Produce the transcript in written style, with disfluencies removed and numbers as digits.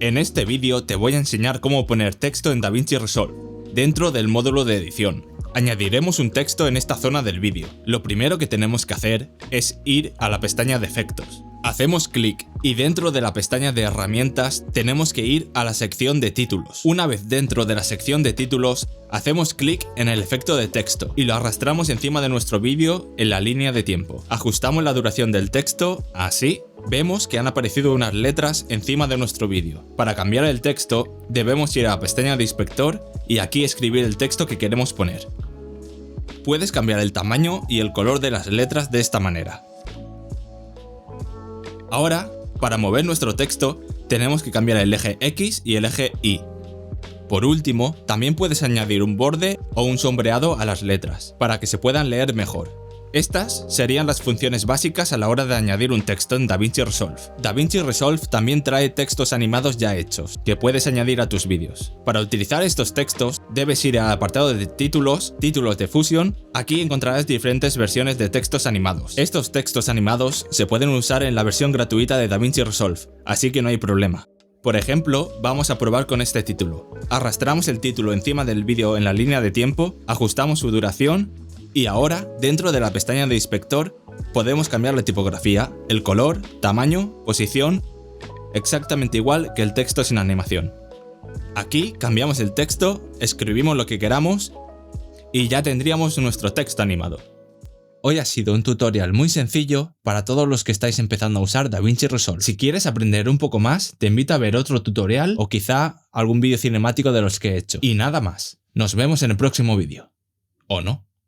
En este vídeo te voy a enseñar cómo poner texto en DaVinci Resolve, dentro del módulo de edición. Añadiremos un texto en esta zona del vídeo. Lo primero que tenemos que hacer es ir a la pestaña de efectos. Hacemos clic y dentro de la pestaña de herramientas tenemos que ir a la sección de títulos. Una vez dentro de la sección de títulos, hacemos clic en el efecto de texto y lo arrastramos encima de nuestro vídeo en la línea de tiempo. Ajustamos la duración del texto, así. Vemos que han aparecido unas letras encima de nuestro vídeo. Para cambiar el texto, debemos ir a la pestaña de inspector y aquí escribir el texto que queremos poner. Puedes cambiar el tamaño y el color de las letras de esta manera. Ahora, para mover nuestro texto, tenemos que cambiar el eje X y el eje Y. Por último, también puedes añadir un borde o un sombreado a las letras, para que se puedan leer mejor. Estas serían las funciones básicas a la hora de añadir un texto en DaVinci Resolve. DaVinci Resolve también trae textos animados ya hechos, que puedes añadir a tus vídeos. Para utilizar estos textos, debes ir al apartado de títulos, títulos de Fusion. Aquí encontrarás diferentes versiones de textos animados. Estos textos animados se pueden usar en la versión gratuita de DaVinci Resolve, así que no hay problema. Por ejemplo, vamos a probar con este título. Arrastramos el título encima del vídeo en la línea de tiempo, ajustamos su duración y ahora, dentro de la pestaña de inspector, podemos cambiar la tipografía, el color, tamaño, posición, exactamente igual que el texto sin animación. Aquí cambiamos el texto, escribimos lo que queramos y ya tendríamos nuestro texto animado. Hoy ha sido un tutorial muy sencillo para todos los que estáis empezando a usar DaVinci Resolve. Si quieres aprender un poco más, te invito a ver otro tutorial o quizá algún vídeo cinemático de los que he hecho. Y nada más. Nos vemos en el próximo vídeo. ¿O no?